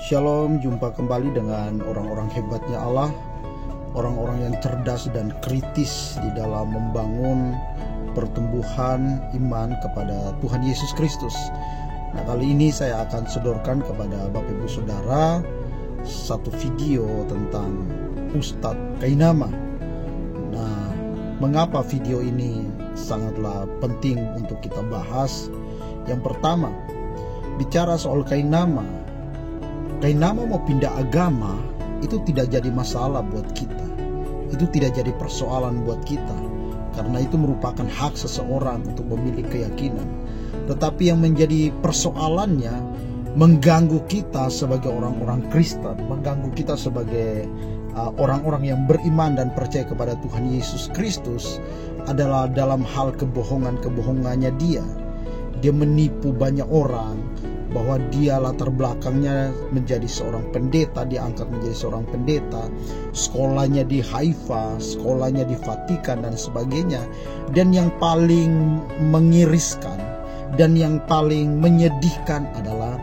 Shalom, jumpa kembali dengan orang-orang hebatnya Allah, orang-orang yang cerdas dan kritis di dalam membangun pertumbuhan iman kepada Tuhan Yesus Kristus. Nah, kali ini saya akan sodorkan kepada Bapak Ibu Saudara satu video tentang Ustadz Kainama. Nah, mengapa video ini sangatlah penting untuk kita bahas? Yang pertama, bicara soal Kainama mau pindah agama, itu tidak jadi masalah buat kita. Itu tidak jadi persoalan buat kita, karena itu merupakan hak seseorang untuk memilih keyakinan. Tetapi yang menjadi persoalannya, mengganggu kita sebagai orang-orang Kristen, mengganggu kita sebagai orang-orang yang beriman dan percaya kepada Tuhan Yesus Kristus, adalah dalam hal kebohongannya dia. Dia menipu banyak orang bahwa dia latar belakangnya menjadi seorang pendeta, diangkat menjadi seorang pendeta, sekolahnya di Haifa, sekolahnya di Vatikan dan sebagainya. Dan yang paling mengiriskan dan yang paling menyedihkan adalah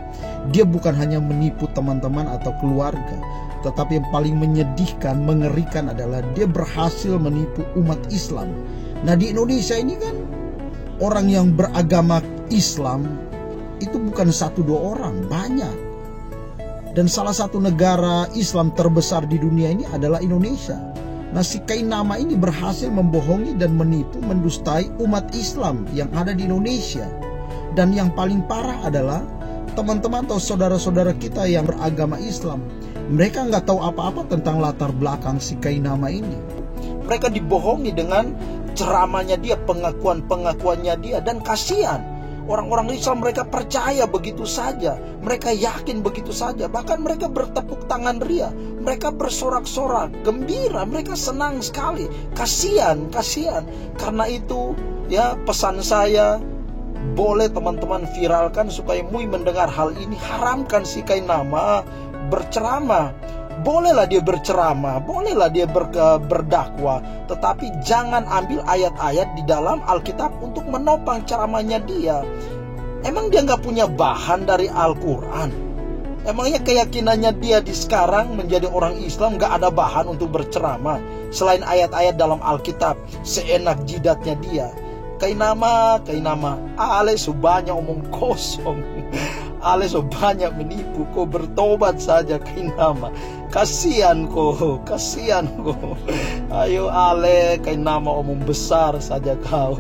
dia bukan hanya menipu teman-teman atau keluarga, tetapi yang paling menyedihkan, mengerikan adalah dia berhasil menipu umat Islam. Nah, di Indonesia ini kan orang yang beragama Islam itu bukan 1-2 orang, banyak. Dan salah satu negara Islam terbesar di dunia ini adalah Indonesia. Nah, si Kainama ini berhasil membohongi dan menipu, mendustai umat Islam yang ada di Indonesia. Dan yang paling parah adalah teman-teman atau saudara-saudara kita yang beragama Islam, mereka nggak tahu apa-apa tentang latar belakang si Kainama ini. Mereka dibohongi dengan ceramahnya dia, pengakuannya dia, dan kasihan. Orang-orang Islam mereka percaya begitu saja, mereka yakin begitu saja, bahkan mereka bertepuk tangan ria, mereka bersorak-sorak, gembira, mereka senang sekali. Kasihan. Karena itu ya, pesan saya, boleh teman-teman viralkan supaya MUI mendengar hal ini. Haramkan si Kainama berceramah. Bolehlah dia berceramah, bolehlah dia berdakwah, tetapi jangan ambil ayat-ayat di dalam Alkitab untuk menopang ceramahnya dia. Emang dia nggak punya bahan dari Al-Quran? Emangnya keyakinannya dia di sekarang menjadi orang Islam nggak ada bahan untuk berceramah selain ayat-ayat dalam Alkitab? Seenak jidatnya dia. Kainama, ale sebanyak omong kosong, ale sebanyak menipu, kau bertobat saja Kainama. Kasihan kau. Ayo ale, Kainama omong besar saja kau.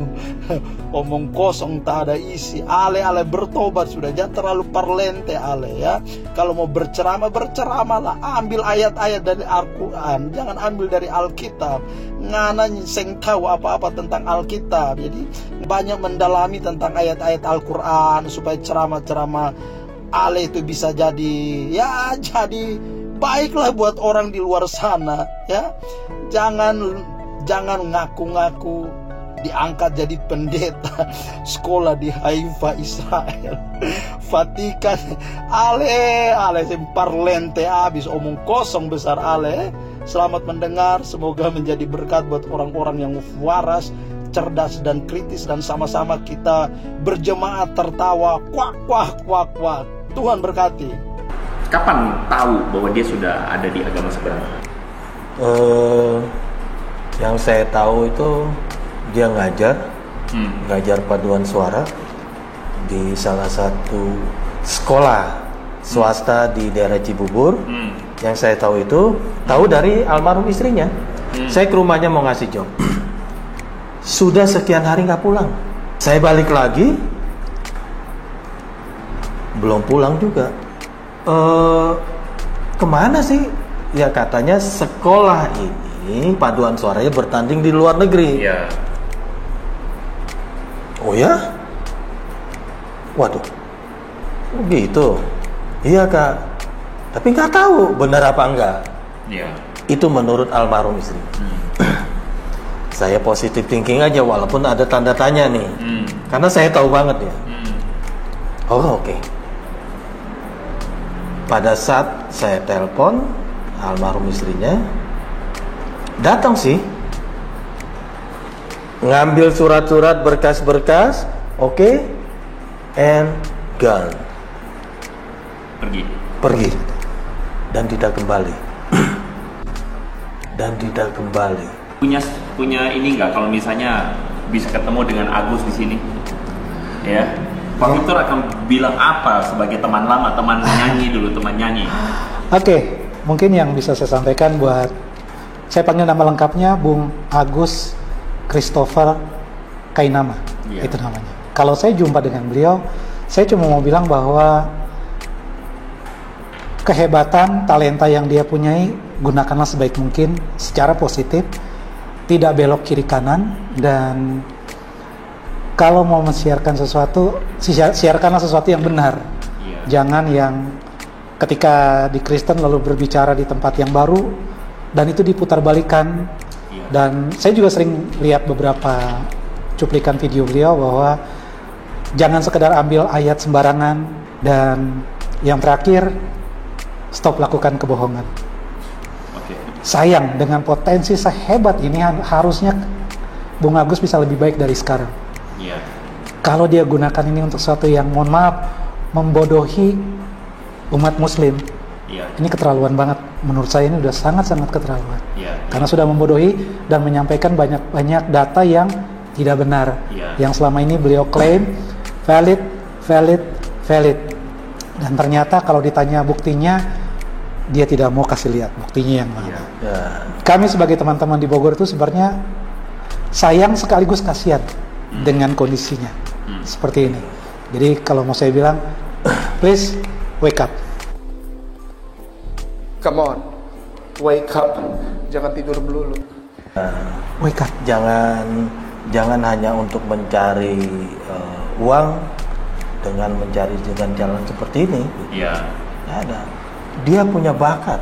Omong kosong tak ada isi. Ale bertobat sudah, jangan terlalu parlente ale ya. Kalau mau berceramahlah, ambil ayat-ayat dari Al-Quran, jangan ambil dari Alkitab. Ngana seng tahu apa-apa tentang Alkitab. Jadi banyak mendalami tentang ayat-ayat Al-Quran supaya ceramah-ceramah ale itu bisa jadi baiklah buat orang di luar sana ya. Jangan ngaku-ngaku diangkat jadi pendeta sekolah di Haifa Israel, Vatikan. Ale semparlente habis, omong kosong besar ale. Selamat mendengar, semoga menjadi berkat buat orang-orang yang waras, cerdas dan kritis, dan sama-sama kita berjemaat tertawa kuak. Tuhan berkati. Kapan tahu bahwa dia sudah ada di agama seberang? Yang saya tahu itu dia ngajar paduan suara di salah satu sekolah swasta di daerah Cibubur. Yang saya tahu dari almarhum istrinya. Saya ke rumahnya mau ngasih job. Sudah sekian hari nggak pulang. Saya balik lagi, belum pulang juga. Kemana sih? Ya katanya sekolah ini paduan suaranya bertanding di luar negeri. Ya. Oh ya? Waduh. Oh gitu. Iya kak. Tapi nggak tahu benar apa enggak. Ya. Itu menurut almarhum istri. Saya positif thinking aja walaupun ada tanda tanya nih. Karena saya tahu banget ya. Oh oke. Pada saat saya telepon almarhum istrinya, datang sih, ngambil surat-surat, berkas-berkas, oke, and gone. Pergi. dan tidak kembali. Dan tidak kembali. Punya ini nggak kalau misalnya bisa ketemu dengan Agus di sini, ya? Pak Victor akan bilang apa sebagai teman lama, teman nyanyi dulu, teman nyanyi? Oke, mungkin yang bisa saya sampaikan buat, saya panggil nama lengkapnya Bung Agus Christopher Kainama, itu namanya. Kalau saya jumpa dengan beliau, saya cuma mau bilang bahwa kehebatan, talenta yang dia punyai, gunakanlah sebaik mungkin secara positif, tidak belok kiri kanan, dan kalau mau mensiarkan sesuatu, siarkanlah sesuatu yang benar. Jangan yang ketika di Kristen lalu berbicara di tempat yang baru dan itu diputar-balikan. Dan saya juga sering lihat beberapa cuplikan video beliau bahwa jangan sekedar ambil ayat sembarangan, dan yang terakhir, stop lakukan kebohongan. Sayang, dengan potensi sehebat ini harusnya Bung Agus bisa lebih baik dari sekarang. Kalau dia gunakan ini untuk sesuatu yang, mohon maaf, membodohi umat muslim, ini keterlaluan banget. Menurut saya ini udah sangat-sangat keterlaluan. Karena sudah membodohi dan menyampaikan banyak data yang tidak benar, yang selama ini beliau klaim valid, dan ternyata kalau ditanya buktinya, dia tidak mau kasih lihat buktinya yang mana. Kami sebagai teman-teman di Bogor itu sebenarnya sayang sekaligus kasihan dengan kondisinya seperti ini. Jadi kalau mau saya bilang, please wake up. Come on, wake up. Jangan tidur melulu. Wake up. Jangan hanya untuk mencari uang dengan jalan seperti ini. Ada. Dia punya bakat.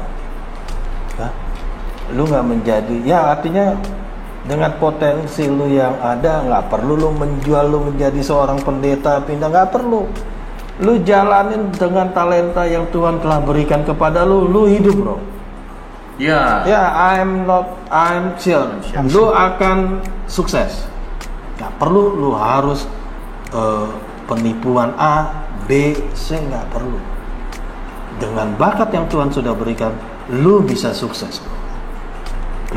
Lu nggak menjadi, artinya dengan potensi lu yang ada, nggak perlu lu menjual lu menjadi seorang pendeta pindah, nggak perlu. Lu jalanin dengan talenta yang Tuhan telah berikan kepada lu hidup, bro. I'm sure. Lu akan sukses. Nggak perlu lu harus penipuan A, B, C, nggak perlu. Dengan bakat yang Tuhan sudah berikan, lu bisa sukses, bro.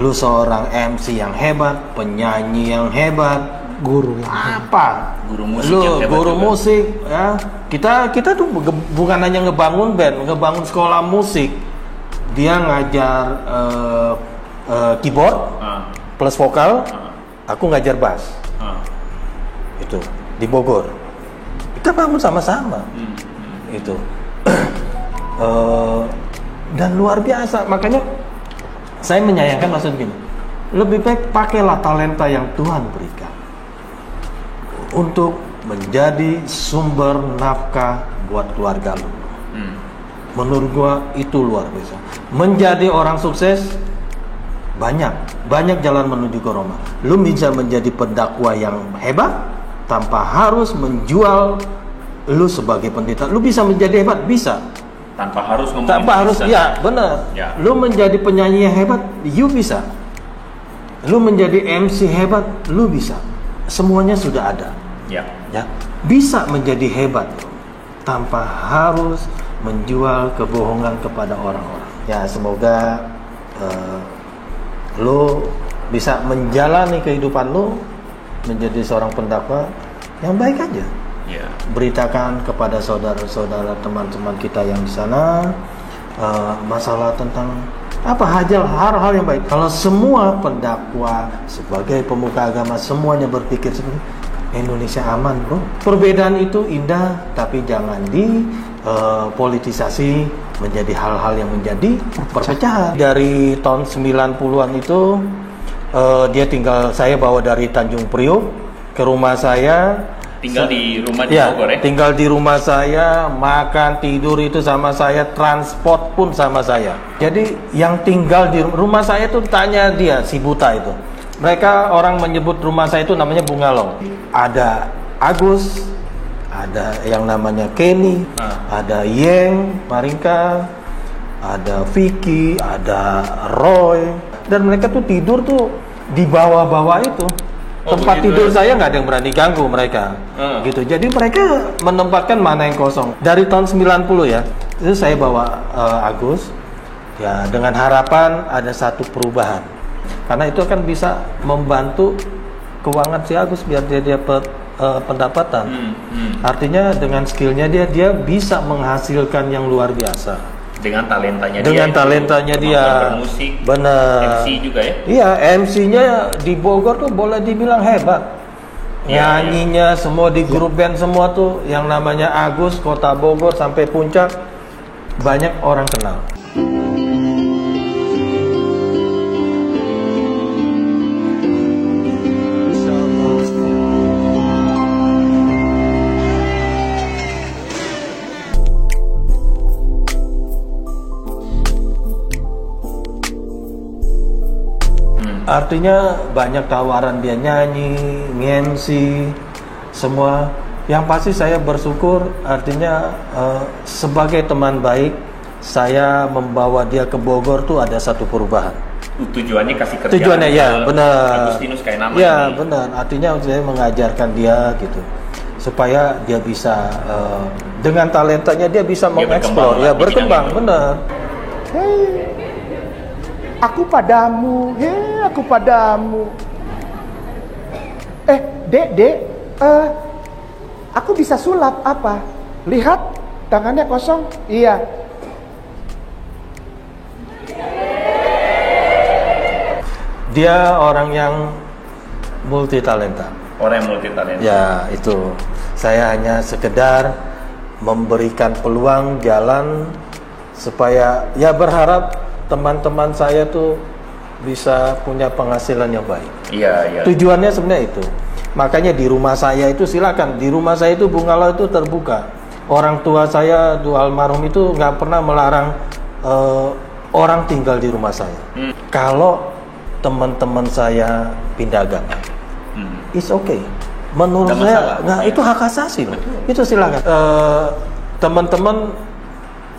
Lu seorang MC yang hebat, penyanyi yang hebat, guru yang apa? Guru musik lu yang hebat guru juga. musik, ya. Kita tuh bukan hanya ngebangun band, ngebangun sekolah musik. Dia ngajar keyboard plus vokal, aku ngajar bass. Itu di Bogor. Kita bangun sama-sama. Itu. Dan luar biasa, makanya saya menyayangkan, maksud gini, lebih baik pakailah talenta yang Tuhan berikan untuk menjadi sumber nafkah buat keluarga lu. Menurut gua itu luar biasa. Menjadi orang sukses banyak jalan menuju ke Roma. Lu bisa menjadi pendakwa yang hebat tanpa harus menjual lu sebagai pendeta. Lu bisa menjadi hebat, bisa. Tanpa harus benar. Lu menjadi penyanyi yang hebat, you bisa. Lu menjadi MC hebat, lu bisa. Semuanya sudah ada. Bisa menjadi hebat tanpa harus menjual kebohongan kepada orang-orang. Ya, semoga lu bisa menjalani kehidupan lu menjadi seorang pendakwa yang baik aja. Beritakan kepada saudara-saudara, teman-teman kita yang di sana masalah tentang hal-hal yang baik. Kalau semua pendakwa sebagai pemuka agama semuanya berpikir seperti Indonesia aman, bro. Perbedaan itu indah, tapi jangan dipolitisasi menjadi hal-hal yang menjadi perpecahan. Dari tahun 90-an itu saya bawa dari Tanjung Priok ke rumah saya. Tinggal di rumah di Bogor ya? Tinggal di rumah saya, makan, tidur itu sama saya, transport pun sama saya. Jadi yang tinggal di rumah saya itu tanya dia, si buta itu. Mereka orang menyebut rumah saya itu namanya Bungalong. Ada Agus, ada yang namanya Kenny, ada Yeng, Maringka, ada Vicky, ada Roy. Dan mereka tuh tidur tuh di bawah-bawah itu. Tempat tidur saya nggak ada yang berani ganggu mereka, gitu. Jadi mereka menempatkan mana yang kosong. Dari tahun 90 ya, itu saya bawa Agus. Ya, dengan harapan ada satu perubahan. Karena itu akan bisa membantu keuangan si Agus biar dia dapat pendapatan. Artinya dengan skillnya dia bisa menghasilkan yang luar biasa. Dengan talentanya Dengan dia. talentanya dia. Bermusik. Benar. MC juga ya. Iya, MC-nya di Bogor tuh boleh dibilang hebat. Nyanyinya semua di grup band semua tuh yang namanya Agus, Kota Bogor sampai Puncak banyak orang kenal. Artinya banyak tawaran dia nyanyi, nge-MC, semua. Yang pasti saya bersyukur, artinya sebagai teman baik, saya membawa dia ke Bogor tuh ada satu perubahan. Tujuannya kasih kerjaan. Tujuannya ya, benar. Agustinus kayak nama ya, ini. benar. Artinya saya mengajarkan dia gitu, supaya dia bisa dengan talentanya dia bisa mengeksplor, ya berkembang, benar. Hei, aku padamu, hei, aku padamu. Dek, aku bisa sulap apa? Lihat, tangannya kosong. Iya. Dia orang yang multi talenta. Orang yang multi talenta. Ya, itu. Saya hanya sekedar memberikan peluang jalan supaya ya berharap teman-teman saya tuh bisa punya penghasilan yang baik. Iya. Tujuannya sebenarnya itu. Makanya di rumah saya itu silakan. Di rumah saya itu bungalow itu terbuka. Orang tua saya, dua almarhum itu nggak pernah melarang orang tinggal di rumah saya. Kalau teman-teman saya pindah agama, it's okay. Menurut Nggak saya, masalah. nah itu hak asasi loh. Itu silakan. Teman-teman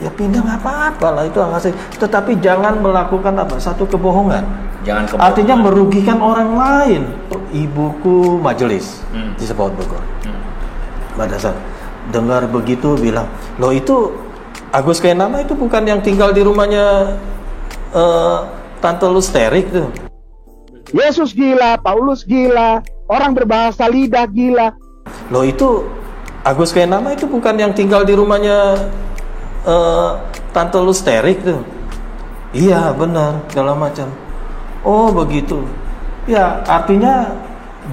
ya pindah nggak apa-apa lah, itu hak asasi. Tetapi jangan melakukan satu kebohongan. Jangan kebohongan. Artinya merugikan orang lain. Ibuku majelis di Sepaut Bogor. Pada saat dengar begitu bilang, loh itu Agus Kenama itu bukan yang tinggal di rumahnya Tante Lusterik tuh. Yesus gila, Paulus gila, orang berbahasa lidah gila. Loh itu Agus Kenama itu bukan yang tinggal di rumahnya Tante Lusterik tuh. Iya benar, segala macam. Oh begitu. Ya artinya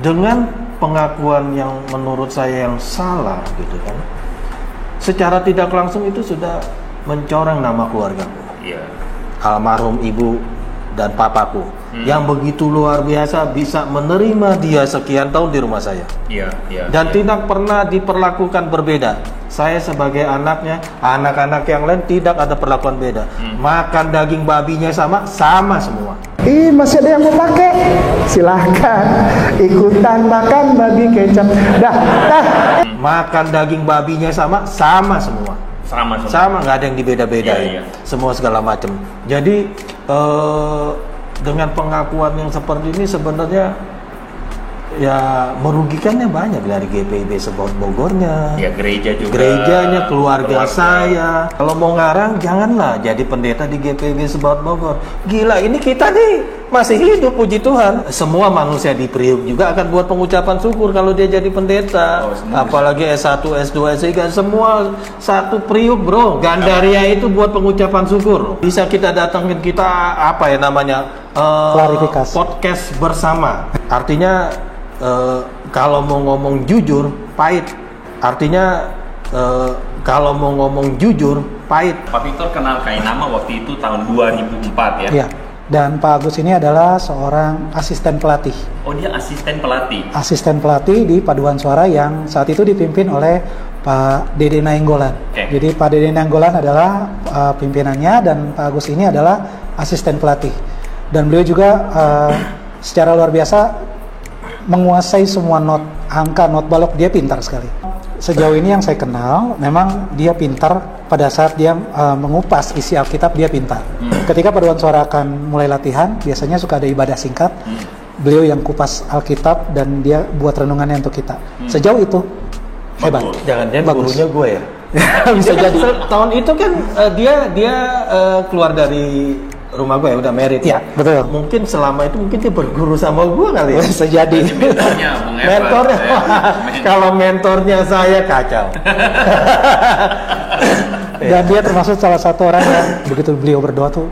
dengan pengakuan yang menurut saya yang salah gitu kan, secara tidak langsung itu sudah mencoreng nama keluargaku. Iya. Almarhum ibu dan papaku yang begitu luar biasa bisa menerima dia sekian tahun di rumah saya. Iya. Dan tidak pernah diperlakukan berbeda. Saya sebagai anaknya, anak-anak yang lain tidak ada perlakuan beda. Makan daging babinya sama semua. Masih ada yang mau pakai? Silahkan ikutan makan babi kecap. Dah. Makan daging babinya sama semua. Sama, nggak ada yang dibeda-bedain. Iya. Semua segala macam. Jadi dengan pengakuan yang seperti ini sebenarnya ya merugikannya banyak dari GPIB Sepaut Bogornya. Ya gereja juga. Gerejanya, keluarga saya. Kalau mau ngarang janganlah jadi pendeta di GPIB Sepaut Bogor. Gila, ini kita nih masih hidup, puji Tuhan. Semua manusia di Priuk juga akan buat pengucapan syukur kalau dia jadi pendeta. Apalagi S1, S2, S3 semua satu Priuk, bro. Gandaria itu buat pengucapan syukur. Bisa kita datangin kita apa ya namanya? Klarifikasi. Podcast bersama. Artinya kalau mau ngomong jujur pahit. Artinya kalau mau ngomong jujur pahit. Pak Victor kenal Kainama waktu itu tahun 2004 ya. Iya. Dan Pak Agus ini adalah seorang asisten pelatih. Oh, dia asisten pelatih. Asisten pelatih di Paduan Suara yang saat itu dipimpin oleh Pak Dede Nainggolan. Oke. Jadi Pak Dede Nainggolan adalah pimpinannya dan Pak Agus ini adalah asisten pelatih. Dan beliau juga secara luar biasa menguasai semua angka not balok. Dia pintar sekali. Sejauh ini yang saya kenal, memang dia pintar pada saat dia mengupas isi Alkitab, dia pintar. Ketika Paduan Suara akan mulai latihan, biasanya suka ada ibadah singkat. Beliau yang kupas Alkitab dan dia buat renungannya untuk kita. Sejauh itu hebat. Jangan-jangan Bagus. gurunya gue ya. Bisa Dia kan jadi. tahun itu kan dia keluar dari rumah gue ya, udah married. Iya, betul. Mungkin selama itu mungkin dia berguru sama gue kali ya. Bisa jadi. Mentornya, Bung Evan. Mentornya, Ya. kalau mentornya saya kacau. Dan dia termasuk salah satu orang yang begitu beliau berdoa tuh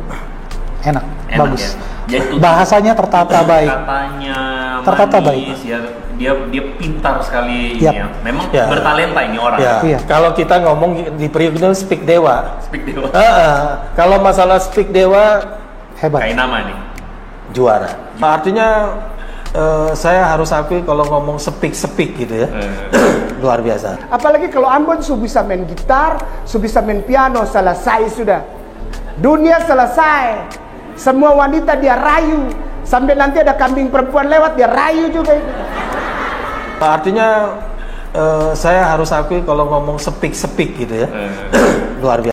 enak, Enak bagus. ya. Yaitu Bahasanya tertata baik. Katanya Tertata manis, ya. Dia pintar sekali ini Yap. ya. Memang Ya. bertalenta ini orang. Ya, Iya. kalau kita ngomong di periode itu speak dewa. Speak dewa. Kalau masalah speak dewa Hebat. Kayak nama nih. juara. Artinya saya harus akui kalau ngomong speak gitu ya. Luar biasa. Apalagi kalau Ambon su bisa main gitar, su bisa main piano, selesai sudah. Dunia selesai. Semua wanita dia rayu. Sampai nanti ada kambing perempuan lewat dia rayu juga itu. Artinya saya harus akui kalau ngomong speak gitu ya. Luar biasa.